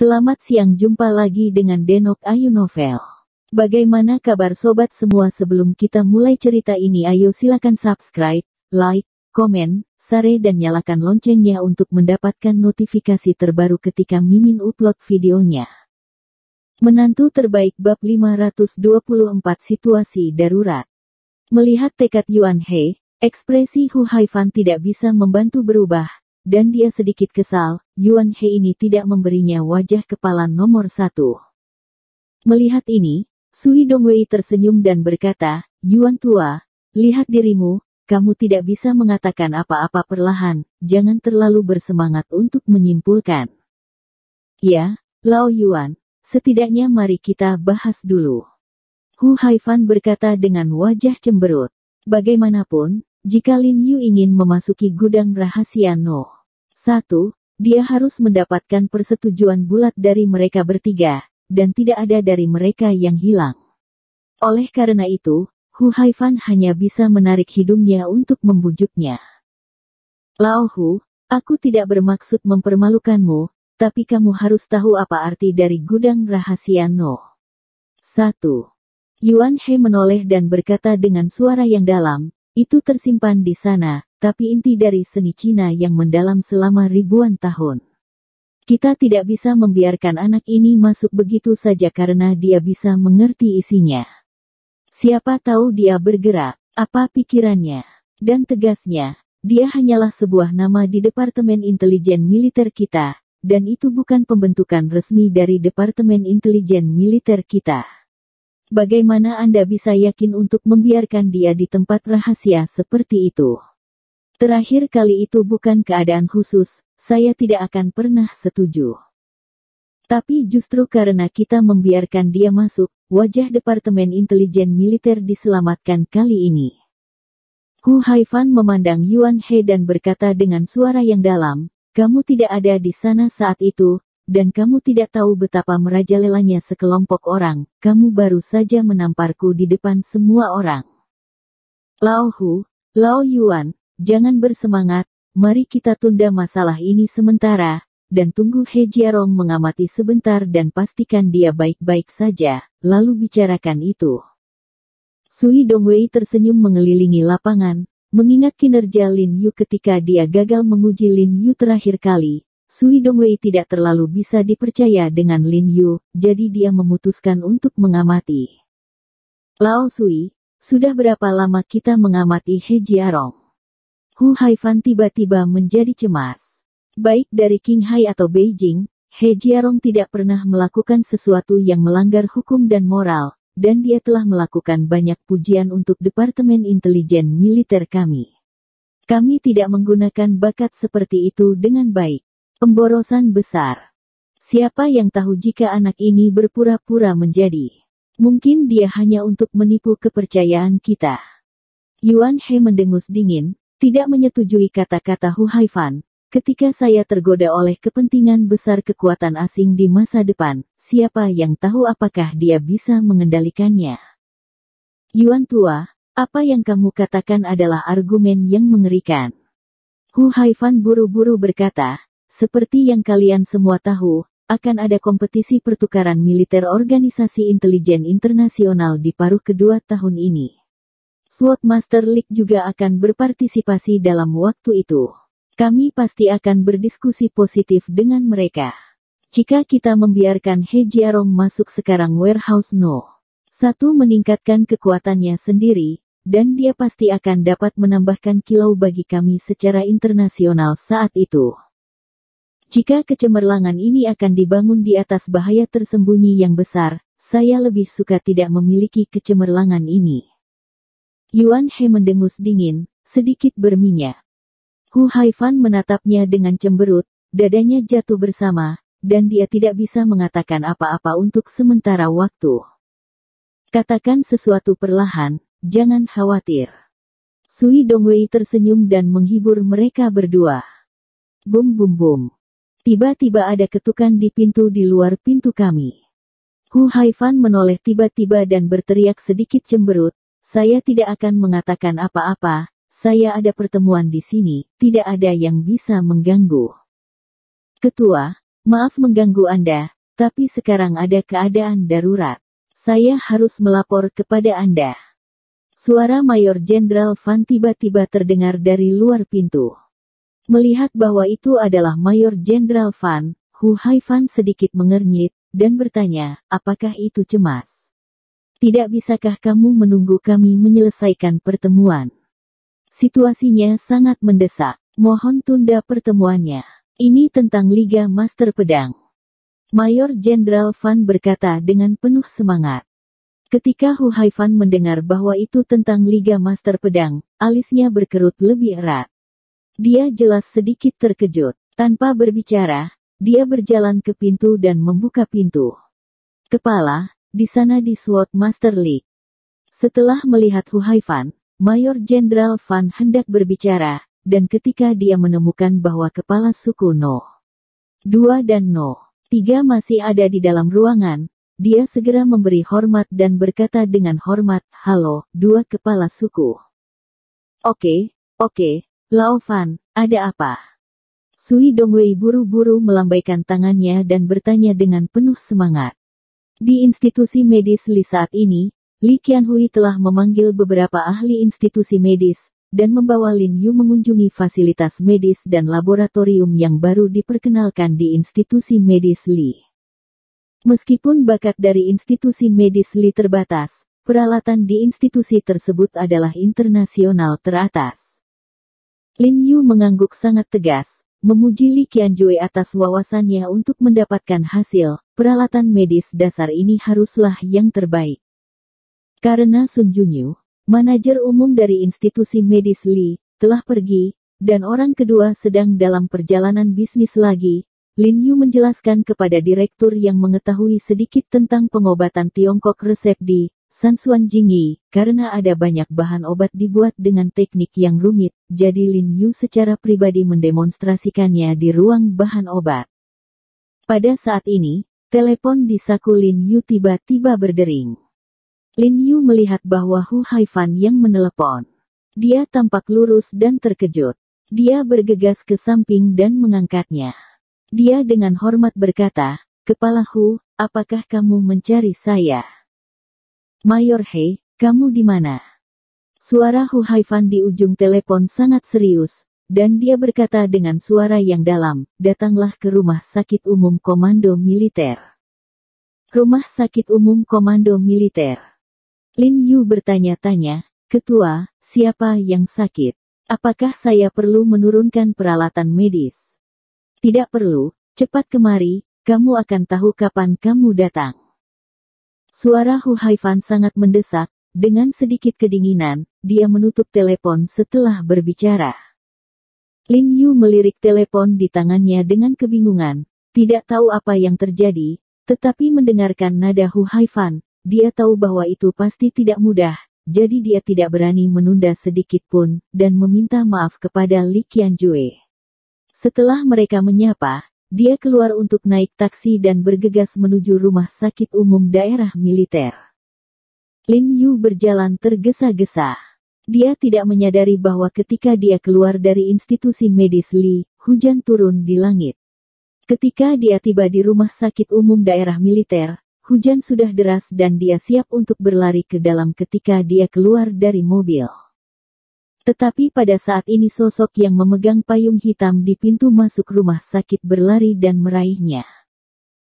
Selamat siang, jumpa lagi dengan Denok Ayu Novel. Bagaimana kabar sobat semua? Sebelum kita mulai cerita ini, ayo silakan subscribe, like, komen, share dan nyalakan loncengnya untuk mendapatkan notifikasi terbaru ketika Mimin upload videonya. Menantu terbaik bab 524 situasi darurat. Melihat tekad Yuan He, ekspresi Hu Haifan tidak bisa membantu berubah. Dan dia sedikit kesal, Yuan He ini tidak memberinya wajah kepala nomor 1. Melihat ini, Sui Dongwei tersenyum dan berkata, Yuan tua, lihat dirimu, kamu tidak bisa mengatakan apa-apa perlahan, jangan terlalu bersemangat untuk menyimpulkan. Ya, Lao Yuan, setidaknya mari kita bahas dulu. Hu Haifan berkata dengan wajah cemberut. Bagaimanapun, jika Lin Yu ingin memasuki gudang rahasia No. 1, dia harus mendapatkan persetujuan bulat dari mereka bertiga, dan tidak ada dari mereka yang hilang. Oleh karena itu, Hu Haifan hanya bisa menarik hidungnya untuk membujuknya. Lao Hu, aku tidak bermaksud mempermalukanmu, tapi kamu harus tahu apa arti dari gudang rahasia No. 1. Yuan He menoleh dan berkata dengan suara yang dalam, itu tersimpan di sana, tapi inti dari seni Cina yang mendalam selama ribuan tahun. Kita tidak bisa membiarkan anak ini masuk begitu saja karena dia bisa mengerti isinya. Siapa tahu dia bergerak, apa pikirannya. Dan tegasnya, dia hanyalah sebuah nama di Departemen Intelijen Militer kita, dan itu bukan pembentukan resmi dari Departemen Intelijen Militer kita. Bagaimana Anda bisa yakin untuk membiarkan dia di tempat rahasia seperti itu? Terakhir kali itu bukan keadaan khusus, saya tidak akan pernah setuju. Tapi justru karena kita membiarkan dia masuk, wajah Departemen Intelijen Militer diselamatkan kali ini. Hu Haifan memandang Yuan He dan berkata dengan suara yang dalam, kamu tidak ada di sana saat itu, dan kamu tidak tahu betapa merajalelanya sekelompok orang, kamu baru saja menamparku di depan semua orang. Lao Hu, Lao Yuan, jangan bersemangat, mari kita tunda masalah ini sementara, dan tunggu He Jiarong mengamati sebentar dan pastikan dia baik-baik saja, lalu bicarakan itu. Sui Dongwei tersenyum mengelilingi lapangan, mengingat kinerja Lin Yu ketika dia gagal menguji Lin Yu terakhir kali. Sui Dongwei tidak terlalu bisa dipercaya dengan Lin Yu, jadi dia memutuskan untuk mengamati. Lao Sui, sudah berapa lama kita mengamati He Jiarong? Hu Haifan tiba-tiba menjadi cemas. Baik dari Qinghai atau Beijing, He Jiarong tidak pernah melakukan sesuatu yang melanggar hukum dan moral, dan dia telah melakukan banyak pujian untuk Departemen Intelijen Militer kami. Kami tidak menggunakan bakat seperti itu dengan baik. Pemborosan besar. Siapa yang tahu jika anak ini berpura-pura menjadi? Mungkin dia hanya untuk menipu kepercayaan kita. Yuan He mendengus dingin, tidak menyetujui kata-kata Hu Haifan. Ketika saya tergoda oleh kepentingan besar kekuatan asing di masa depan, siapa yang tahu apakah dia bisa mengendalikannya? Yuan tua, apa yang kamu katakan adalah argumen yang mengerikan. Hu Haifan buru-buru berkata, seperti yang kalian semua tahu, akan ada kompetisi pertukaran militer Organisasi Intelijen Internasional di paruh kedua tahun ini. Sword Master League juga akan berpartisipasi dalam waktu itu. Kami pasti akan berdiskusi positif dengan mereka. Jika kita membiarkan He Jiarong masuk sekarang Warehouse No. 1 meningkatkan kekuatannya sendiri, dan dia pasti akan dapat menambahkan kilau bagi kami secara internasional saat itu. Jika kecemerlangan ini akan dibangun di atas bahaya tersembunyi yang besar, saya lebih suka tidak memiliki kecemerlangan ini. Yuan He mendengus dingin, sedikit berminyak. Hu Haifan menatapnya dengan cemberut, dadanya jatuh bersama, dan dia tidak bisa mengatakan apa-apa untuk sementara waktu. Katakan sesuatu perlahan, jangan khawatir. Sui Dongwei tersenyum dan menghibur mereka berdua. Bum bum bum. Tiba-tiba ada ketukan di pintu di luar pintu kami. Hu Haifan menoleh tiba-tiba dan berteriak sedikit cemberut, saya tidak akan mengatakan apa-apa, saya ada pertemuan di sini, tidak ada yang bisa mengganggu. Ketua, Maaf mengganggu Anda, tapi sekarang ada keadaan darurat. Saya harus melapor kepada Anda. Suara Mayor Jenderal Van tiba-tiba terdengar dari luar pintu. Melihat bahwa itu adalah Mayor Jenderal Van, Hu Haifan sedikit mengernyit, dan bertanya, apakah itu cemas? Tidak bisakah kamu menunggu kami menyelesaikan pertemuan? Situasinya sangat mendesak. Mohon tunda pertemuannya. Ini tentang Liga Master Pedang. Mayor Jenderal Van berkata dengan penuh semangat. Ketika Hu Haifan mendengar bahwa itu tentang Liga Master Pedang, alisnya berkerut lebih erat. Dia jelas sedikit terkejut. Tanpa berbicara, dia berjalan ke pintu dan membuka pintu. Kepala, di sana di SWOT Master League. Setelah melihat Hu Haifan, Mayor Jenderal Van hendak berbicara, dan ketika dia menemukan bahwa kepala suku No. 2 dan No. 3 masih ada di dalam ruangan, dia segera memberi hormat dan berkata dengan hormat, halo, 2 kepala suku. Oke, Lao Van, ada apa? Sui Dongwei buru-buru melambaikan tangannya dan bertanya dengan penuh semangat. Di institusi medis Li saat ini, Li Qianhui telah memanggil beberapa ahli institusi medis, dan membawa Lin Yu mengunjungi fasilitas medis dan laboratorium yang baru diperkenalkan di institusi medis Li. Meskipun bakat dari institusi medis Li terbatas, peralatan di institusi tersebut adalah internasional teratas. Lin Yu mengangguk sangat tegas, memuji Li Qianjue atas wawasannya untuk mendapatkan hasil, peralatan medis dasar ini haruslah yang terbaik. Karena Sun Junyu, manajer umum dari institusi medis Li, telah pergi, dan orang kedua sedang dalam perjalanan bisnis lagi, Lin Yu menjelaskan kepada direktur yang mengetahui sedikit tentang pengobatan Tiongkok resep di Sansuan Jingyi, karena ada banyak bahan obat dibuat dengan teknik yang rumit, jadi Lin Yu secara pribadi mendemonstrasikannya di ruang bahan obat. Pada saat ini, telepon di saku Lin Yu tiba-tiba berdering. Lin Yu melihat bahwa Hu Haifan yang menelepon. Dia tampak lurus dan terkejut. Dia bergegas ke samping dan mengangkatnya. Dia dengan hormat berkata, Kepala Hu, apakah kamu mencari saya? Mayor He, kamu di mana? Suara Hu Haifan di ujung telepon sangat serius, dan dia berkata dengan suara yang dalam, datanglah ke rumah sakit umum komando militer. Rumah sakit umum komando militer. Lin Yu bertanya-tanya, Ketua, siapa yang sakit? Apakah saya perlu menurunkan peralatan medis? Tidak perlu, cepat kemari, kamu akan tahu kapan kamu datang. Suara Hu Haifan sangat mendesak, dengan sedikit kedinginan, dia menutup telepon setelah berbicara. Lin Yu melirik telepon di tangannya dengan kebingungan, tidak tahu apa yang terjadi, tetapi mendengarkan nada Hu Haifan, dia tahu bahwa itu pasti tidak mudah, jadi dia tidak berani menunda sedikit pun, dan meminta maaf kepada Li Qianjue. Setelah mereka menyapa, dia keluar untuk naik taksi dan bergegas menuju rumah sakit umum daerah militer. Lin Yu berjalan tergesa-gesa. Dia tidak menyadari bahwa ketika dia keluar dari institusi medis Li, hujan turun di langit. Ketika dia tiba di rumah sakit umum daerah militer, hujan sudah deras dan dia siap untuk berlari ke dalam ketika dia keluar dari mobil. Tetapi pada saat ini sosok yang memegang payung hitam di pintu masuk rumah sakit berlari dan meraihnya.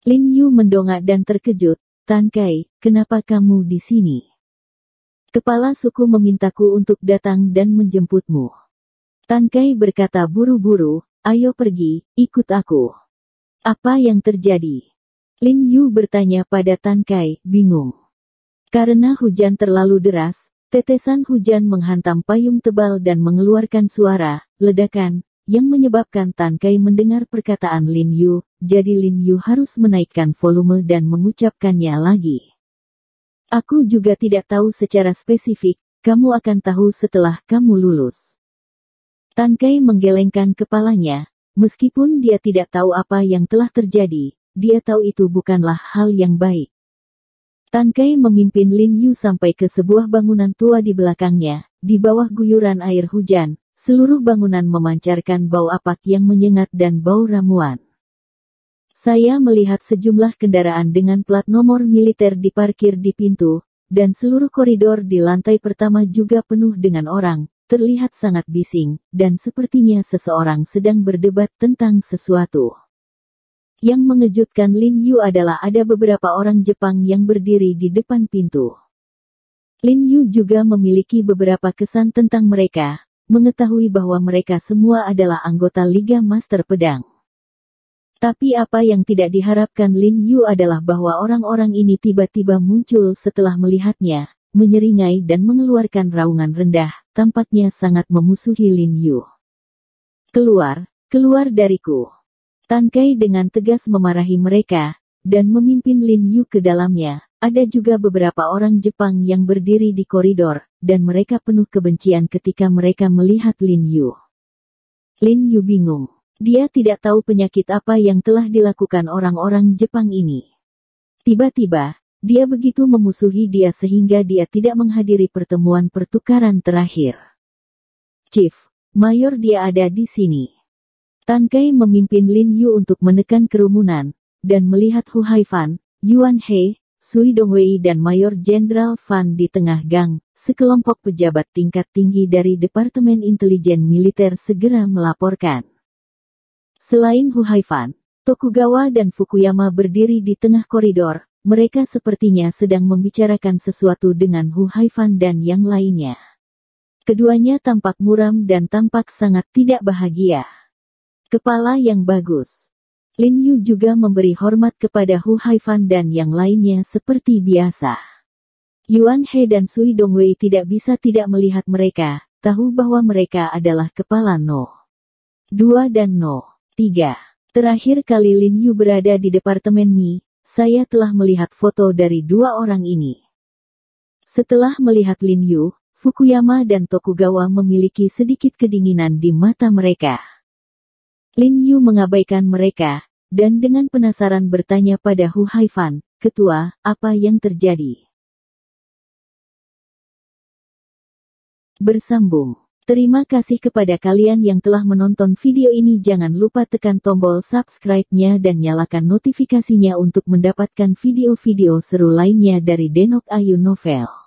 Lin Yu mendongak dan terkejut, Tan Kai, kenapa kamu di sini? Kepala suku memintaku untuk datang dan menjemputmu. Tan Kai berkata buru-buru, ayo pergi, ikut aku. Apa yang terjadi? Lin Yu bertanya pada Tan Kai, bingung. Karena hujan terlalu deras, tetesan hujan menghantam payung tebal dan mengeluarkan suara, ledakan, yang menyebabkan Tan Kai mendengar perkataan Lin Yu, jadi Lin Yu harus menaikkan volume dan mengucapkannya lagi. Aku juga tidak tahu secara spesifik, kamu akan tahu setelah kamu lulus. Tan Kai menggelengkan kepalanya, meskipun dia tidak tahu apa yang telah terjadi, dia tahu itu bukanlah hal yang baik. Tan Kai memimpin Lin Yu sampai ke sebuah bangunan tua di belakangnya, di bawah guyuran air hujan, seluruh bangunan memancarkan bau apak yang menyengat dan bau ramuan. Saya melihat sejumlah kendaraan dengan plat nomor militer diparkir di pintu, dan seluruh koridor di lantai pertama juga penuh dengan orang, terlihat sangat bising, dan sepertinya seseorang sedang berdebat tentang sesuatu. Yang mengejutkan Lin Yu adalah ada beberapa orang Jepang yang berdiri di depan pintu. Lin Yu juga memiliki beberapa kesan tentang mereka, mengetahui bahwa mereka semua adalah anggota Liga Master Pedang. Tapi apa yang tidak diharapkan Lin Yu adalah bahwa orang-orang ini tiba-tiba muncul setelah melihatnya, menyeringai dan mengeluarkan raungan rendah, tampaknya sangat memusuhi Lin Yu. Keluar dariku. Tan Kai dengan tegas memarahi mereka, dan memimpin Lin Yu ke dalamnya. Ada juga beberapa orang Jepang yang berdiri di koridor, dan mereka penuh kebencian ketika mereka melihat Lin Yu. Lin Yu bingung. Dia tidak tahu penyakit apa yang telah dilakukan orang-orang Jepang ini. Tiba-tiba, dia begitu memusuhi dia sehingga dia tidak menghadiri pertemuan pertukaran terakhir. Chief, Mayor, dia ada di sini. Tan Kai memimpin Lin Yu untuk menekan kerumunan, dan melihat Hu Haifan, Yuan He, Sui Dongwei dan Mayor Jenderal Fan di tengah gang. Sekelompok pejabat tingkat tinggi dari Departemen Intelijen Militer segera melaporkan. Selain Hu Haifan, Tokugawa dan Fukuyama berdiri di tengah koridor. Mereka sepertinya sedang membicarakan sesuatu dengan Hu Haifan dan yang lainnya. Keduanya tampak muram dan tampak sangat tidak bahagia. Kepala yang bagus. Lin Yu juga memberi hormat kepada Hu Haifan dan yang lainnya seperti biasa. Yuan He dan Sui Dongwei tidak bisa tidak melihat mereka, tahu bahwa mereka adalah kepala No. 2 dan No. 3. Terakhir kali Lin Yu berada di Departemen Mi, saya telah melihat foto dari dua orang ini. Setelah melihat Lin Yu, Fukuyama dan Tokugawa memiliki sedikit kedinginan di mata mereka. Lin Yu mengabaikan mereka, dan dengan penasaran bertanya pada Hu Haifan, "Ketua, apa yang terjadi?" Bersambung. Terima kasih kepada kalian yang telah menonton video ini. Jangan lupa tekan tombol subscribe-nya dan nyalakan notifikasinya untuk mendapatkan video-video seru lainnya dari Denok Ayu Novel.